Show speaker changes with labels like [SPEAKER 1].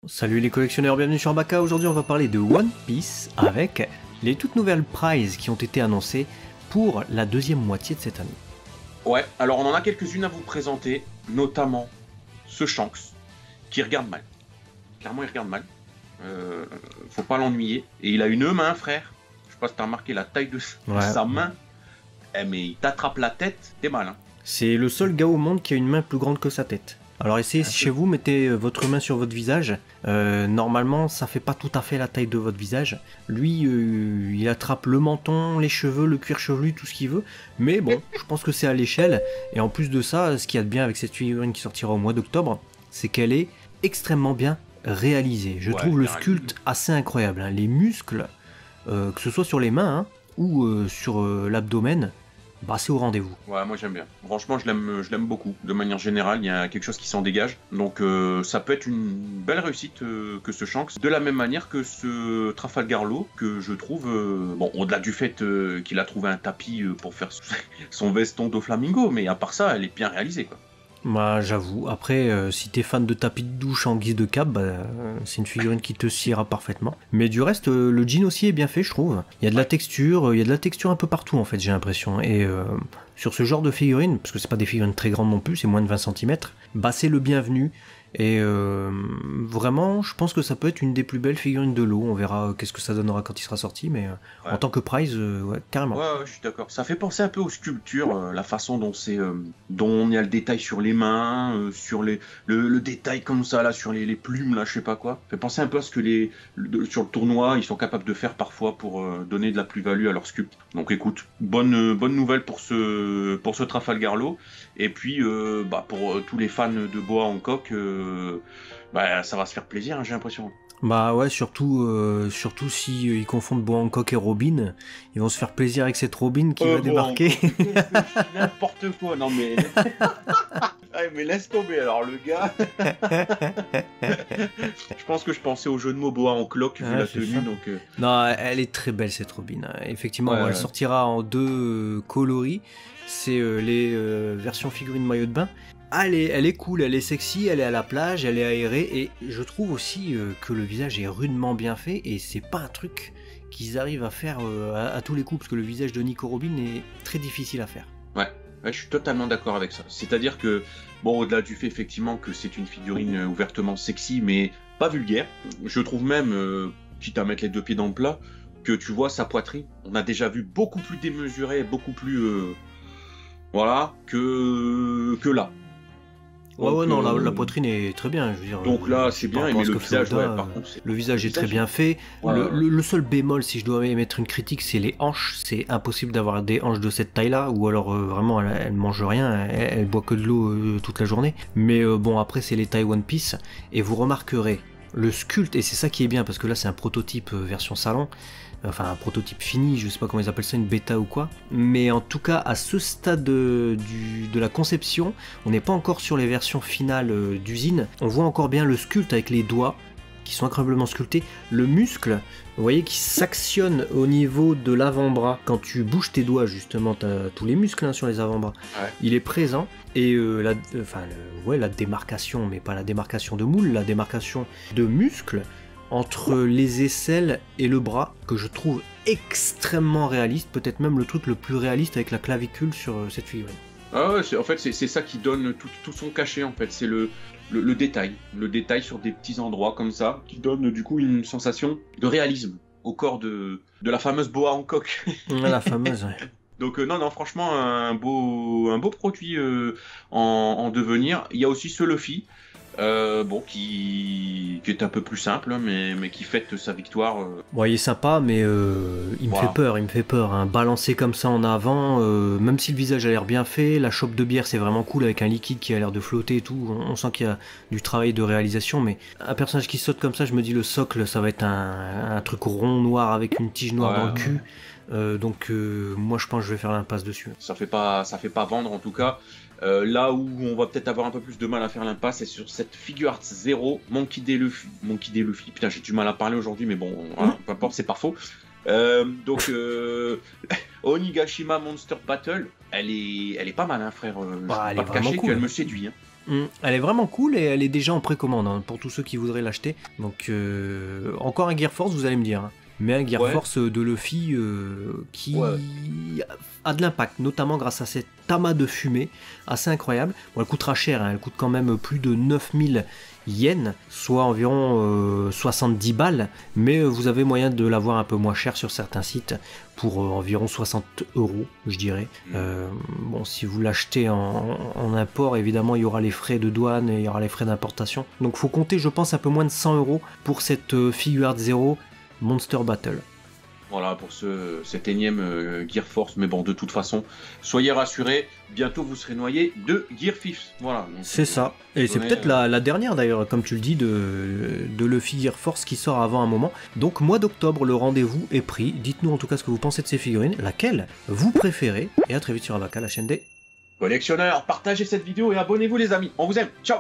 [SPEAKER 1] Salut les collectionneurs, bienvenue sur Baka. Aujourd'hui on va parler de One Piece avec les toutes nouvelles prizes qui ont été annoncées pour la deuxième moitié de cette année.
[SPEAKER 2] Ouais, alors on en a quelques-unes à vous présenter, notamment ce Shanks, qui regarde mal. Clairement il regarde mal, faut pas l'ennuyer. Et il a une main, frère, je sais pas si t'as remarqué la taille de sa main, mais il t'attrape la tête, t'es mal. Hein.
[SPEAKER 1] C'est le seul gars au monde qui a une main plus grande que sa tête. Alors essayez si chez vous, mettez votre main sur votre visage. Normalement, ça fait pas tout à fait la taille de votre visage. Lui, il attrape le menton, les cheveux, le cuir chevelu, tout ce qu'il veut. Mais bon, je pense que c'est à l'échelle. Et en plus de ça, ce qu'il y a de bien avec cette figurine qui sortira au mois d'octobre, c'est qu'elle est extrêmement bien réalisée. Je trouve le sculpte assez incroyable. Hein. Les muscles, que ce soit sur les mains ou sur l'abdomen, bah c'est au rendez-vous.
[SPEAKER 2] Ouais, moi j'aime bien. Franchement, je l'aime beaucoup. De manière générale, il y a quelque chose qui s'en dégage. Donc ça peut être une belle réussite que ce Shanks. De la même manière que ce Trafalgar Law, que je trouve, bon, au-delà du fait qu'il a trouvé un tapis pour faire son veston de flamingo, mais à part ça, elle est bien réalisée, quoi.
[SPEAKER 1] Bah j'avoue, après si t'es fan de tapis de douche en guise de cape, bah, c'est une figurine qui te siera parfaitement. Mais du reste, le jean aussi est bien fait je trouve. Il y a de la texture, il y a de la texture un peu partout en fait j'ai l'impression. Et sur ce genre de figurine, parce que c'est pas des figurines très grandes non plus, c'est moins de 20 cm, bah c'est le bienvenu. Et vraiment, je pense que ça peut être une des plus belles figurines de l'eau. On verra qu'est-ce que ça donnera quand il sera sorti, mais en tant que prize, ouais, carrément.
[SPEAKER 2] Ouais, je suis d'accord. Ça fait penser un peu aux sculptures, la façon dont dont il y a le détail sur les mains, sur le détail comme ça là, sur les plumes là, je sais pas quoi. Ça fait penser un peu à ce que sur le tournoi ils sont capables de faire parfois pour donner de la plus-value à leur sculpte. Donc écoute, bonne nouvelle pour ce Trafalgar Law. Et puis pour tous les fans de Boa Hancock, ça va se faire plaisir, hein, j'ai l'impression.
[SPEAKER 1] Bah ouais, surtout si ils confondent Boa Hancock et Robin, ils vont se faire plaisir avec cette Robin qui va débarquer.
[SPEAKER 2] N'importe quoi, non mais... Ouais, mais laisse tomber alors le gars. Je pense que je pensais au jeu de mots Boa Hancock vu la tenue, donc...
[SPEAKER 1] Non, elle est très belle cette Robin. Effectivement, elle sortira en deux coloris. C'est les versions figurines maillot de bain. Elle est cool, elle est sexy, elle est à la plage, elle est aérée, et je trouve aussi que le visage est rudement bien fait, et c'est pas un truc qu'ils arrivent à faire à tous les coups, parce que le visage de Nico Robin est très difficile à faire.
[SPEAKER 2] Ouais, je suis totalement d'accord avec ça. C'est-à-dire que, bon, au-delà du fait effectivement que c'est une figurine ouvertement sexy, mais pas vulgaire, je trouve même, quitte à mettre les deux pieds dans le plat, que tu vois sa poitrine, on a déjà vu beaucoup plus démesurée, beaucoup plus... voilà, que là.
[SPEAKER 1] Ouais, donc, non, la poitrine est très bien, je veux dire.
[SPEAKER 2] Donc là, c'est bien, mais le visage, par contre...
[SPEAKER 1] Le visage est très bien fait. Le seul bémol, si je dois émettre une critique, c'est les hanches. C'est impossible d'avoir des hanches de cette taille-là, ou alors vraiment, elle mange rien, elle boit que de l'eau toute la journée. Mais bon, après, c'est les tailles One Piece, et vous remarquerez, le sculpte, et c'est ça qui est bien, parce que là, c'est un prototype version salon, enfin un prototype fini, je sais pas comment ils appellent ça, une bêta ou quoi, mais en tout cas à ce stade de la conception, on n'est pas encore sur les versions finales d'usine, on voit encore bien le sculpte avec les doigts qui sont incroyablement sculptés, le muscle, vous voyez, qui s'actionne au niveau de l'avant-bras, quand tu bouges tes doigts justement, t'as tous les muscles sur les avant-bras, il est présent, et la démarcation, mais pas la démarcation de moule, la démarcation de muscle, entre les aisselles et le bras, que je trouve extrêmement réaliste, peut-être même le truc le plus réaliste avec la clavicule sur cette figurine.
[SPEAKER 2] Ah ouais, en fait c'est ça qui donne tout son cachet en fait, c'est le détail sur des petits endroits comme ça, qui donne du coup une sensation de réalisme au corps de la fameuse Boa Hancock.
[SPEAKER 1] La fameuse, ouais.
[SPEAKER 2] Donc non, franchement un beau produit en devenir. Il y a aussi ce Luffy, qui est un peu plus simple, hein, mais qui fête sa victoire.
[SPEAKER 1] Bon, il est sympa, mais il me fait peur. Hein. Balancer comme ça en avant, même si le visage a l'air bien fait, la chope de bière c'est vraiment cool avec un liquide qui a l'air de flotter et tout. On sent qu'il y a du travail de réalisation, mais un personnage qui saute comme ça, je me dis le socle, ça va être un truc rond noir avec une tige noire dans le cul. Donc moi je pense que je vais faire l'impasse dessus.
[SPEAKER 2] Ça fait pas vendre en tout cas. Là où on va peut-être avoir un peu plus de mal à faire l'impasse, c'est sur cette Figure Arts 0, Monkey D. Luffy. Putain, j'ai du mal à parler aujourd'hui, mais bon, peu importe, c'est pas faux. Onigashima Monster Battle, elle est pas mal, hein, frère.
[SPEAKER 1] Elle est vraiment cool.
[SPEAKER 2] Elle me séduit. Hein.
[SPEAKER 1] Elle est vraiment cool et elle est déjà en précommande hein, pour tous ceux qui voudraient l'acheter. Donc encore un Gear Force, vous allez me dire. Hein. Mais un Gear Force de Luffy qui a de l'impact, notamment grâce à cet amas de fumée assez incroyable. Bon, elle coûtera cher, hein, elle coûte quand même plus de 9000 yens, soit environ 70 balles, mais vous avez moyen de l'avoir un peu moins cher sur certains sites pour environ 60 €, je dirais. Bon, si vous l'achetez en import, évidemment, il y aura les frais de douane et il y aura les frais d'importation. Donc, faut compter, je pense, un peu moins de 100 € pour cette Figure Art Zero Monster Battle.
[SPEAKER 2] Voilà pour cet énième Gear Force, mais bon, de toute façon, soyez rassurés, bientôt vous serez noyé de Gear Fifth. Voilà.
[SPEAKER 1] C'est ça, et c'est peut-être la dernière d'ailleurs, comme tu le dis, de Luffy Gear Force qui sort avant un moment. Donc mois d'octobre, le rendez-vous est pris. Dites-nous en tout cas ce que vous pensez de ces figurines, laquelle vous préférez, et à très vite sur Avaka, la chaîne des
[SPEAKER 2] collectionneurs. Partagez cette vidéo et abonnez-vous les amis, on vous aime, ciao.